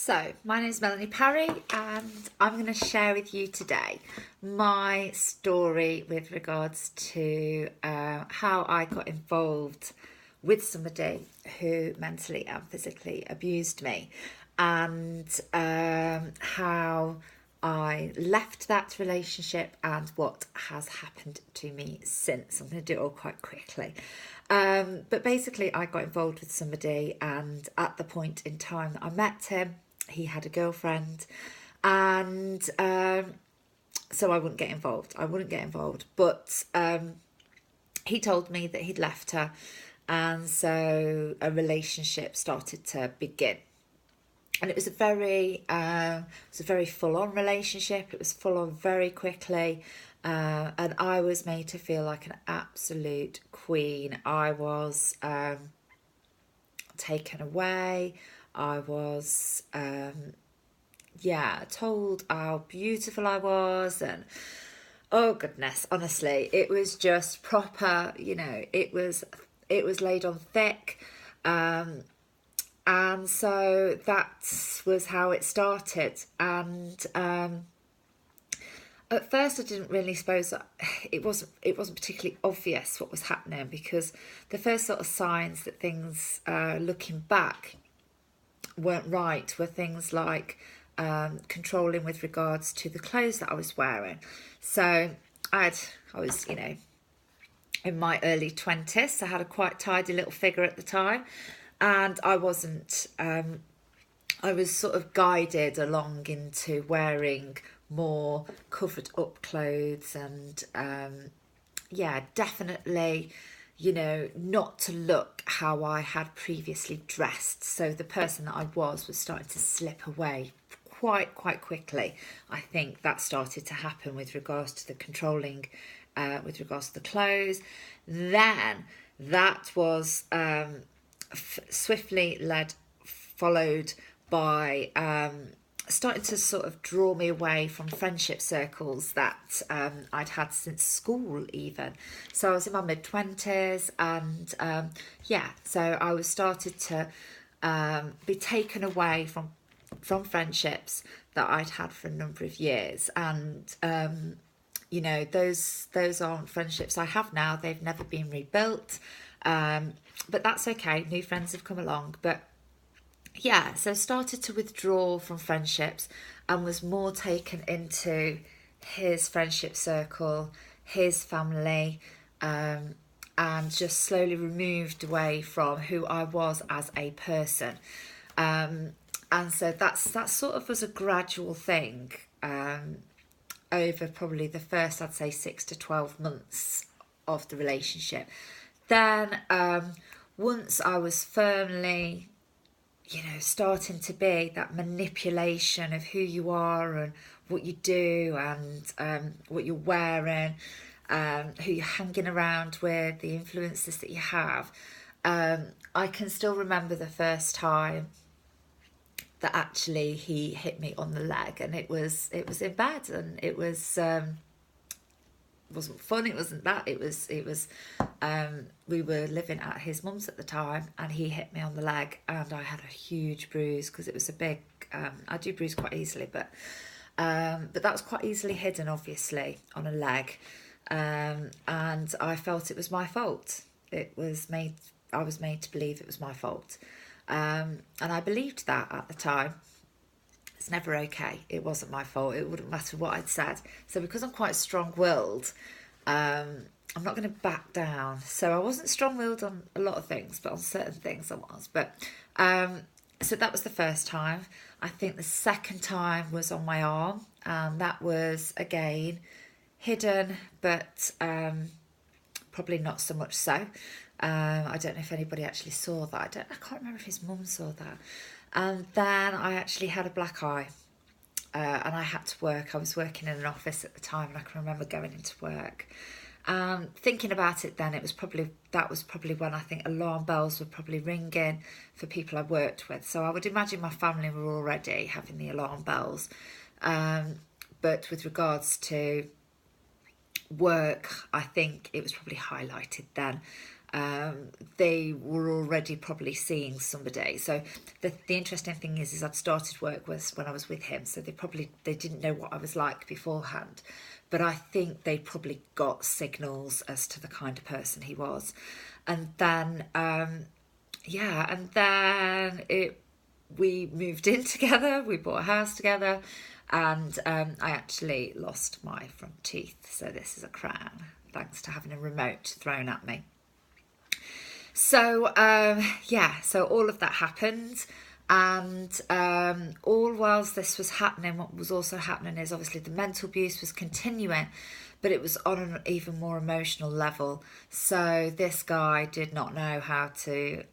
So, my name is Melanie Parry, and I'm going to share with you today my story with regards to how I got involved with somebody who mentally and physically abused me, and how I left that relationship and what has happened to me since. I'm going to do it all quite quickly. But basically, I got involved with somebody, and at the point in time that I met him, he had a girlfriend, and so I wouldn't get involved. But he told me that he'd left her, and so a relationship started to begin. And it was a very full-on relationship. It was full on very quickly, and I was made to feel like an absolute queen. I was taken away. I was told how beautiful I was, and oh goodness, honestly, it was just proper. It was laid on thick. And so that was how it started. And at first I didn't really suppose that it wasn't particularly obvious what was happening, because the first sort of signs that things, looking back, weren't right were things like controlling with regards to the clothes that I was wearing. So I was, in my early 20s, so I had a quite tidy little figure at the time. And I wasn't, I was sort of guided along into wearing more covered up clothes, and definitely, not to look how I had previously dressed. So the person that I was starting to slip away quite quickly. I think that started to happen with regards to the controlling, with regards to the clothes. Then that was swiftly followed by starting to sort of draw me away from friendship circles that I'd had since school even. So I was in my mid-20s, and so I was started to be taken away from friendships that I'd had for a number of years. And those aren't friendships I have now. They've never been rebuilt. But that's okay. New friends have come along. But yeah, so started to withdraw from friendships and was more taken into his friendship circle, his family, and just slowly removed away from who I was as a person. And so that sort of was a gradual thing, over probably the first, I'd say, 6 to 12 months of the relationship. Then once I was firmly, starting to be that manipulation of who you are and what you do, and what you're wearing, who you're hanging around with, the influences that you have. I can still remember the first time that actually he hit me on the leg, and it was in bed, and it wasn't fun. It wasn't that. It was we were living at his mum's at the time, and he hit me on the leg, and I had a huge bruise, because it was a big, I do bruise quite easily, but that was quite easily hidden, obviously, on a leg. And I felt it was my fault. I was made to believe it was my fault. And I believed that at the time. It's never okay. It wasn't my fault. It wouldn't matter what I'd said. So because I'm quite strong-willed, I'm not going to back down. So I wasn't strong-willed on a lot of things, but on certain things I was. But so that was the first time. I think the second time was on my arm, and that was, again, hidden, but probably not so much so. I don't know if anybody actually saw that. I can't remember if his mum saw that. And then I actually had a black eye, and I had to work. I was working in an office at the time, and I can remember going into work. Thinking about it then, that was probably when I think alarm bells were probably ringing for people I worked with. So I would imagine my family were already having the alarm bells. But with regards to work, I think it was probably highlighted then. they were already probably seeing somebody. So the interesting thing is I'd started work was when I was with him, so they didn't know what I was like beforehand, but I think they probably got signals as to the kind of person he was. And then we moved in together, we bought a house together, and I actually lost my front teeth, so this is a crown thanks to having a remote thrown at me. So so all of that happened, and all whilst this was happening, what was also happening is obviously the mental abuse was continuing, but it was on an even more emotional level. So this guy did not know how to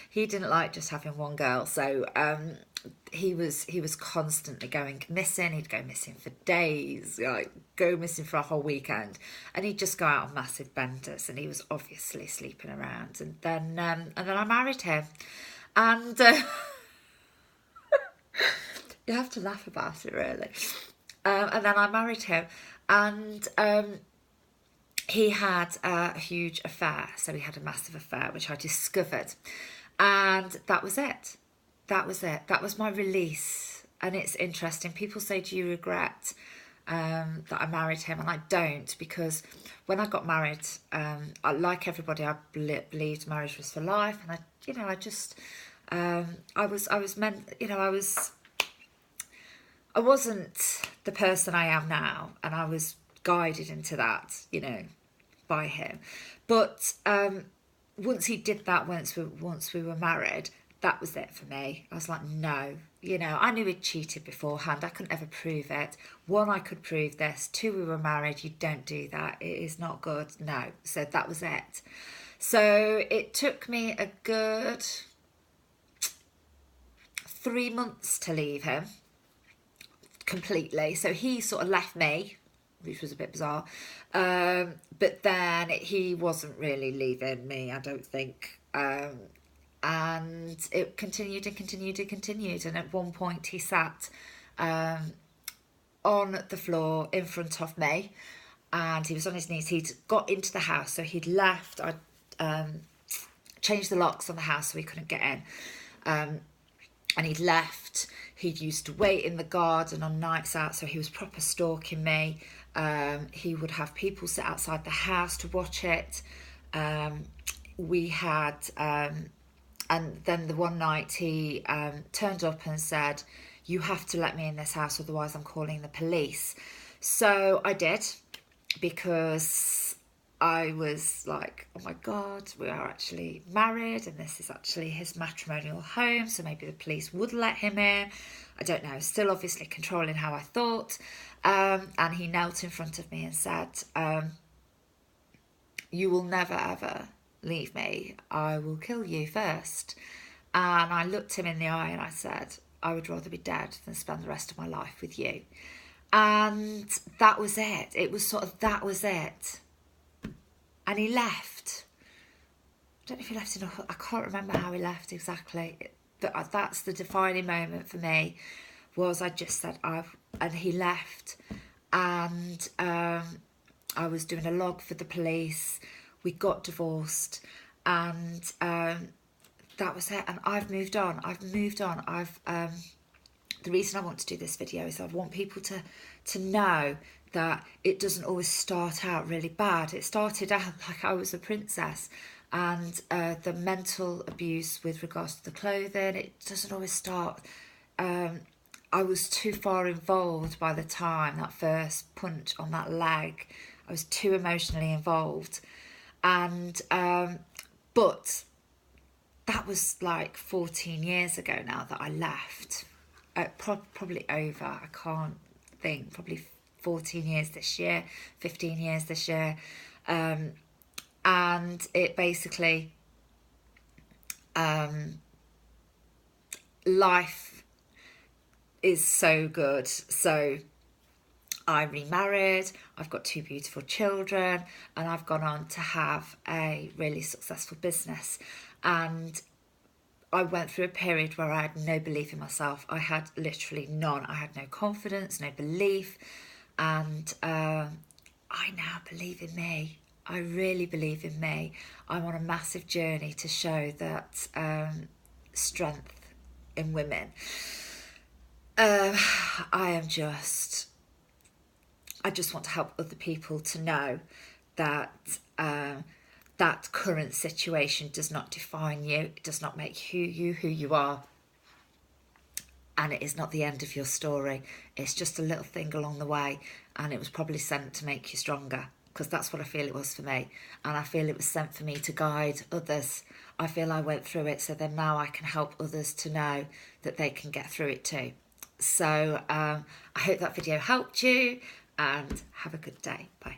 he didn't like just having one girl, so he was constantly going missing. He'd go missing for days, like go missing for a whole weekend, and he'd just go out on massive benders, and he was obviously sleeping around. And then I married him, and you have to laugh about it, really. And then I married him, and he had a huge affair. So he had a massive affair, which I discovered, and that was it. That was it. That was my release. And it's interesting. People say, do you regret that I married him? And I don't, because when I got married, like everybody, I believed marriage was for life. And I wasn't the person I am now, and I was guided into that, by him. But once he did that, once we were married, that was it for me. I was like, no, I knew he'd cheated beforehand. I couldn't ever prove it. One, I could prove this. Two, we were married. You don't do that. It is not good. No. So that was it. So it took me a good 3 months to leave him completely. So he sort of left me, which was a bit bizarre. But then he wasn't really leaving me, I don't think. And it continued and continued and continued. And at one point he sat on the floor in front of me, and he was on his knees. He'd got into the house, so he'd left. I'd changed the locks on the house so he couldn't get in. And he'd left. He'd used to wait in the garden on nights out, so he was proper stalking me. He would have people sit outside the house to watch it. We had... and then the one night he turned up and said, you have to let me in this house, otherwise I'm calling the police. So I did, because I was like, oh my God, we are actually married, and this is actually his matrimonial home, so maybe the police would let him in. I don't know, still obviously controlling how I thought. And he knelt in front of me and said, you will never ever leave me. I will kill you first. And I looked him in the eye and I said, I would rather be dead than spend the rest of my life with you. And that was it. It was sort of, that was it. And he left. I don't know if he left I can't remember how he left exactly. But that's the defining moment for me, was I just said, and he left. And I was doing a log for the police. We got divorced, and that was it. And I've moved on. The reason I want to do this video is I want people to know that it doesn't always start out really bad. It started out like I was a princess, and the mental abuse with regards to the clothing, it doesn't always start. I was too far involved by the time that first punch on that leg. I was too emotionally involved. And but that was like 14 years ago now that I left. Probably over, I can't think, probably 14 years this year, 15 years this year. And it basically, life is so good. So I remarried, I've got 2 beautiful children, and I've gone on to have a really successful business. And I went through a period where I had no belief in myself. I had literally none. I had no confidence, no belief. And I now believe in me. I really believe in me. I'm on a massive journey to show that strength in women. Um, I am just, I just want to help other people to know that that current situation does not define you. It does not make who you are, and it is not the end of your story. It's just a little thing along the way, and it was probably sent to make you stronger, because that's what I feel it was for me, and I feel it was sent for me to guide others. I feel I went through it, so then now I can help others to know that they can get through it too. So I hope that video helped you, and have a good day. Bye.